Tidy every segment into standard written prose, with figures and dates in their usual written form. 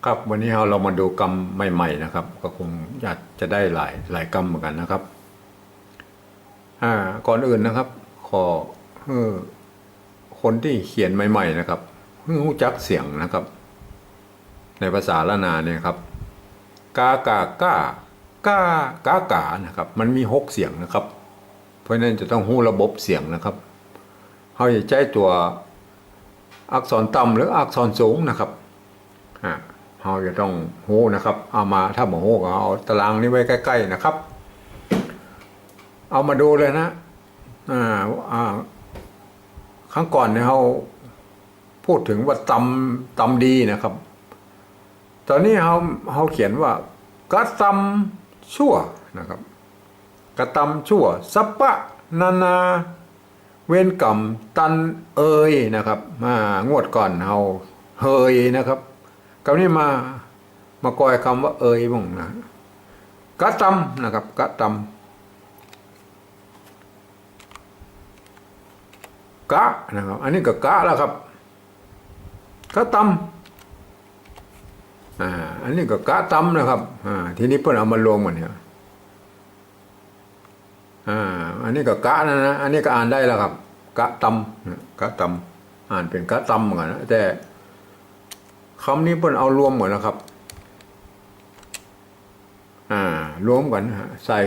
ครับวันนี้เรามาดูกรรมใหม่ๆนะครับก็คงอยากจะได้หลายกรรมเหมือนกันนะครับก่อนอื่นนะครับขอคนที่เขียนใหม่ๆนะครับรู้จักเสียงนะครับในภาษาละนาเนี่ยครับกากาก้ากานะครับมันมี6เสียงนะครับเพราะนั้นจะต้องรู้ระบบเสียงนะครับเขาจะใช้ตัวอักษรต่ำหรืออักษรสูงนะครับเราจะต้องหูนะครับเอามาถ้าหมอหูก็เอาตารางนี้ไว้ใกล้ๆนะครับเอามาดูเลยนะครั้งก่อนเนี่ยเราพูดถึงว่าตำดีนะครับตอนนี้เราเขียนว่ากระตำชั่วนะครับกระตำชั่วสัปปะนานาเว้นกรรมตันนะครับงวดก่อนเราเฮยนะครับคำนี้มากอยคำว่าบ้างนะกะตำนะครับกะตำกะนะครับอันนี้ก็กะแล้วครับกะตำอันนี้ก็กะตำนะครับทีนี้เพิ่นเอามารวมกันเนี่ยอันนี้ก็กะนะอันนี้ก็อ่านได้แล้วครับกะตำกะตำอ่านเป็นกะตำเหมือนกันนะแต่คำนี้เพิ่นเอารวมหมดแล้วครับรวมกันใส่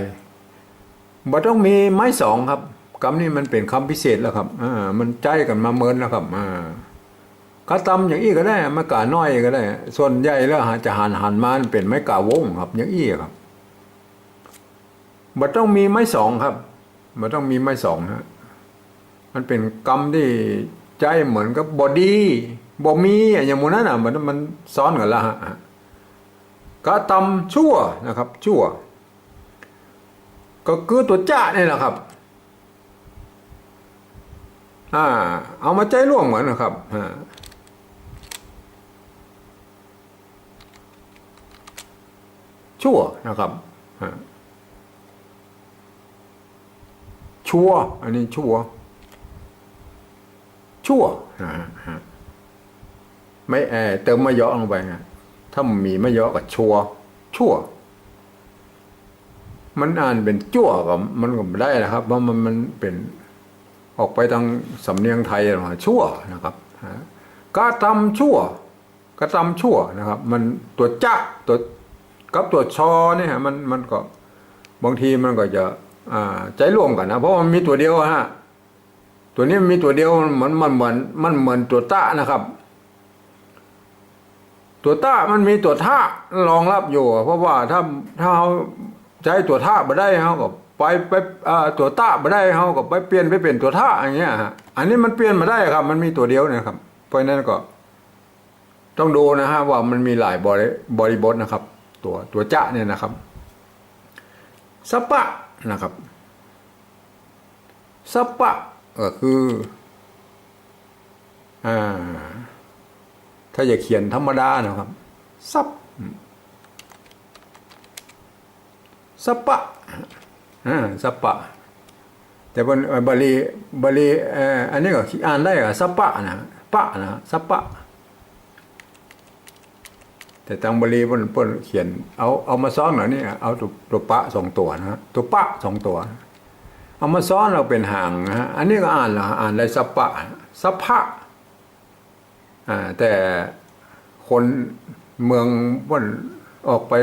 บ่ต้องมีไม้สองครับคำนี้มันเป็นคำพิเศษแล้วครับมันใจกันมาเมินแล้วครับกระตำอย่างอี้ก็ได้ไม้กาน้อยก็ได้ส่วนใหญ่แล้วจะหันมาเป็นไม้กาวงครับอย่างอี้ครับบ่ต้องมีไม้สองครับบ่ต้องมีไม้สองฮะมันเป็นกรรมที่ใจเหมือนกับบอดี้บ่มีอย่างมูนั้นมันซ้อนกันละฮะกระตำชั่วนะครับชั่วก็คือตัวจ้านี่แหละครับเอามาใจร่วมเหมือนนะครับชั่วนะครับชั่วอันนี้ชั่วไม่เติมมะยอลงไปนะถ้ามีมะยอกับชั่วมันอ่านเป็นจั่วกับมันก็ไม่ได้นะครับเพราะมันเป็นออกไปทางสำเนียงไทยชั่วนะครับกระทำชั่วนะครับมันตัวจ้าตัวกับตัวชอเนี่ยมันก็บางทีมันก็จะใจร่วมกันนะเพราะมันมีตัวเดียวฮะตัวนี้มีตัวเดียวมันเหมือนตัวตะนะครับตัวตะมันมีตัวท่ารองรับอยู่เพราะว่าถ้าเขาใช้ตัวท่าบ่ได้เขาก็ไปตัวตะบ่ได้เขาก็ไปเปลี่ยนไปเป็นตัวท่าอย่างเงี้ยฮะอันนี้มันเปลี่ยนมาได้ครับมันมีตัวเดียวนะครับเพราะนั้นก็ต้องดูนะฮะว่ามันมีหลายบริบทนะครับตัวจะเนี่ยนะครับสัปปะนะครับสัปปะก็คือถ้าจะเขียนธรรมดานะครับสัปปะสัปปะแต่บนบาลีอันนี้ก็อ่านได้กับสัปปะนะปะนะสัปปะแต่ทางบาลีเพิ่นเขียนเอามาซ้อนหน่อยนี่เอาตัวปะ2ตัวนะตัวปะ2ตัวเอามาซ้อนเราเป็นห่างนะฮะอันนี้ก็อ่านได้สัปปะสัพพะแต่คนเมืองว่าออกไป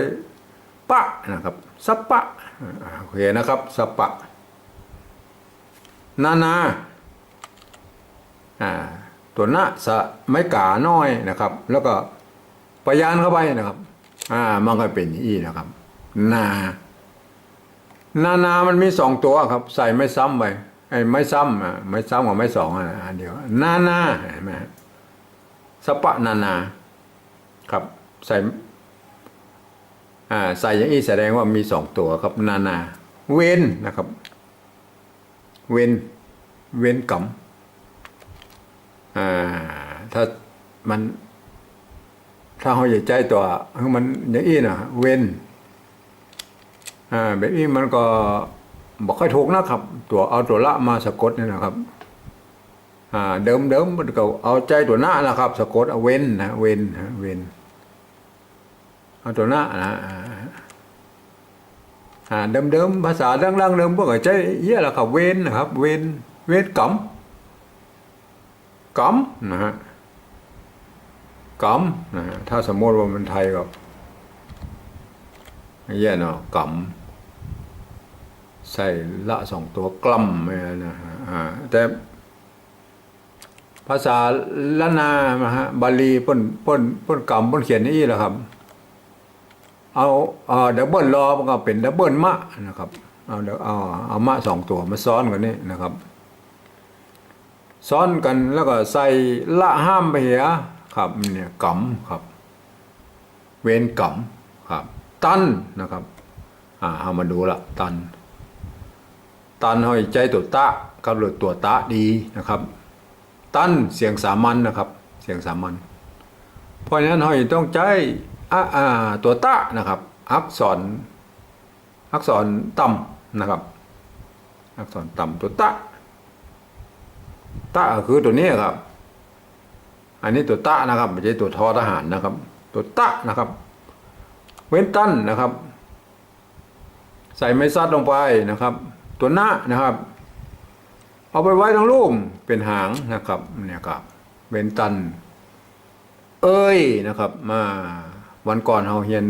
ปะนะครับสัปปะโอเคนะครับสัปปะนาตัวหน้าสะไม้กาน้อยนะครับแล้วก็พยานเข้าไปนะครับมันก็เป็นอีนะครับนามันมี2ตัวครับใส่ไม่ซ้ำไปไม่ซ้ำกับไม่สองอันเดียวนาเห็นไหมสัปปะนาครับใส่อย่างนี้แสดงว่ามี2ตัวครับนาเว้นนะครับเว้นกรรมถ้าเขาอยากใจตัวมันอย่างนี้นะเว้นแบบนี้มันก็บอกค่อยถูกนะครับเอาตัวละมาสะกดนี่นะครับเดิมมันก็เอาใจตัวหน้านะครับสะกดเอาเว้น เอาตัวหน้านะเดิมภาษาดังๆเดิมพวกใช้เยอะแล้วครับเวนนะครับเวนกำนะฮะกำนะฮะถ้าสมมติว่ามันไทยก็เยอะเนาะกำใส่ละสองตัวกล้ำนะฮะแต่ภาษาละนานะฮะบาลีป้นกำป้นเขียนนี่แหละครับเอาดับเบิลรอมันก็เป็นดับเบิลมะนะครับเอามะสองตัวมาซ้อนกันนี่นะครับซ้อนกันแล้วก็ใส่ละห้ามไปเหียครับเนี่ยกำครับเว้นกำครับตันนะครับเอามาดูละตันห้อยใจตัวตะกับหรือตัวตะดีนะครับตันเสียงสามัญนะครับเสียงสามัญเพราะฉะนั้นห้อยต้องใจตัวตะนะครับอักษรต่ำนะครับอักษรต่ำตัวตะคือตัวนี้ครับอันนี้ตัวตะนะครับไม่ใช่ตัวทอทหารนะครับตัวตะนะครับเว้นตันนะครับใส่ไม้ซัดลงไปนะครับตัวหน้านะครับเอาไปไว้ทั้งรูมเป็นหางนะครับเนี่ยครับเว้นตันนะครับมาวันก่อนเราเรียน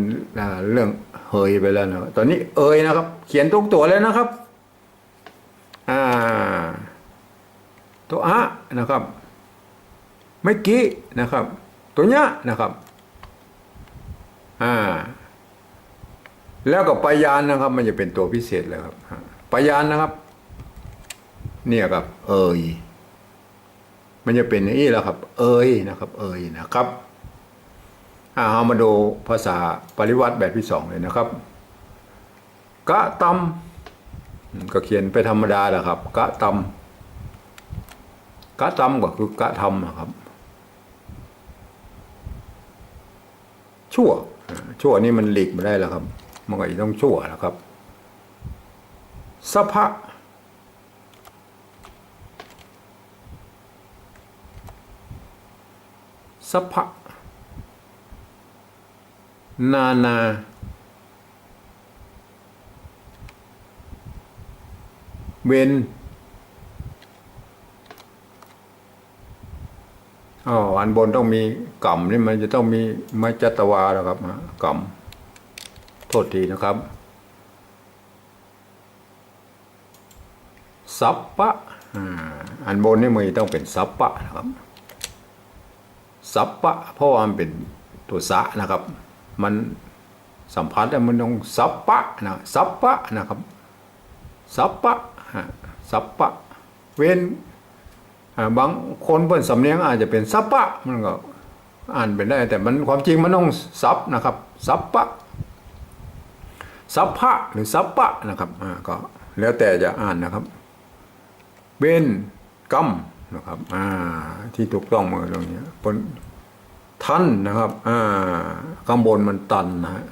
เรื่องเฮยไปแล้วนะตอนนี้นะครับเขียนตรงตัวเลยนะครับตัวนะครับไม่กี้นะครับตัวเนี้ยนะครับแล้วก็ปยานนะครับมันจะเป็นตัวพิเศษเลยครับปยานนะครับเนี่ยครับมันจะเป็นอย่างนี้แล้วครับนะครับนะครับเอามาดูภาษาปริวัติแบบที่สองเลยนะครับกะตำก็เขียนไปธรรมดาแหละครับกะตำก็คือกะทำนะครับชั่วนี่มันหลีกไม่ได้แล้วครับมันก็ต้องชั่วแล้วครับสัพพะนาเวนอันบนต้องมีกำนี่มันจะต้องมีไม้จัตวาแล้วครับกำโทษทีนะครับสัพพะอันบนนี่มันต้องเป็นสัพพะนะครับสัพพะเพราะว่ามันเป็นตัวสะนะครับมันสัมพันธ์แล้วมันต้องสัพพะนะครับสัพพะเว้นบางคนเพิ่นสำเนียงอาจจะเป็นสัพพะมันก็อ่านเป็นได้แต่มันความจริงมันต้องสัพนะครับสัพพะหรือสัพพะนะครับก็แล้วแต่จะอ่านนะครับเว้นกรรมนะครับที่ถูกต้องมาตรงนี้บนทันนะครับข้างบนมันตันนะฮะ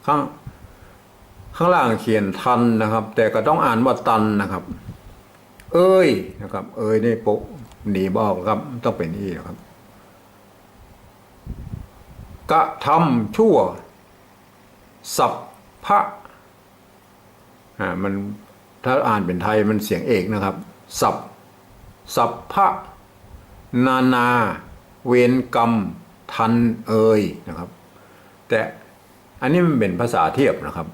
ข้างล่างเขียนทันนะครับแต่ก็ต้องอ่านว่าตันนะครับนะครับนี่โปะหนีบอกครับต้องเป็นอีนะครับกะทำชั่วสัพพะมันถ้าอ่านเป็นไทยมันเสียงเอกนะครับสัพพะนาเวรกรรมทันนะครับแต่อันนี้มันเป็นภาษาเทียบนะครับ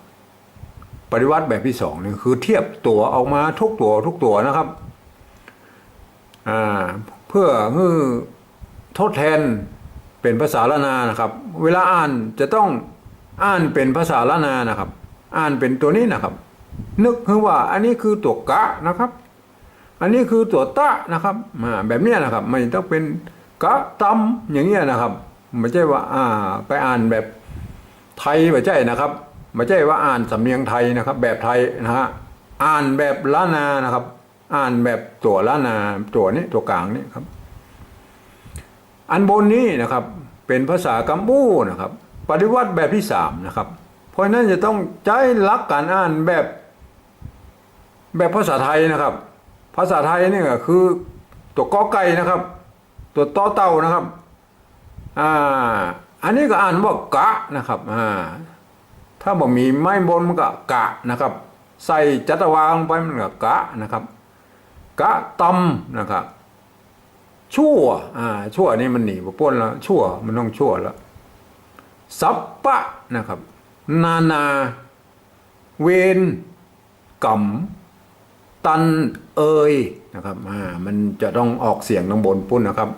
ปริวัติแบบที่สองนี่คือเทียบตัวออกมาทุกตัวนะครับเพื่อทดแทนเป็นภาษาละนานะครับเวลาอ่านจะต้องอ่านเป็นภาษาละนานะครับอ่านเป็นตัวนี้นะครับนึกคือว่าอันนี้คือตัวกะนะครับอันนี้คือตัวตะนะครับแบบนี้นะครับไม่ต้องเป็นกะตำอย่างเงี้ยนะครับไม่ใช่ว่าไปอ่านแบบไทยไม่ใช่นะครับไม่ใช่ว่าอ่านสำเนียงไทยนะครับแบบไทยนะฮะอ่านแบบละนานะครับอ่านแบบตัวละนาตัวนี้ตัวกลางนี่ครับอันบนนี้นะครับเป็นภาษากัมพูนะครับปฏิวัติแบบที่สามนะครับเพราะนั้นจะต้องใช้หลักการอ่านแบบภาษาไทยนะครับภาษาไทยนี่ก็คือตัวกอไก่นะครับตัวต่อเต่านะครับ อันนี้ก็อ่านว่ากะนะครับถ้าบ่มีไม้บนมันก็กะนะครับใส่จัตวาลงไปมันก็กะนะครับกะตำนะครับชั่วชั่วนี่มันหนีบ่พ้นแล้วชั่วมันต้องชั่วแล้วสัปปะนะครับนาเวนกำตันเอยนะครับมันจะต้องออกเสียงตรงบนปุ้นนะครับ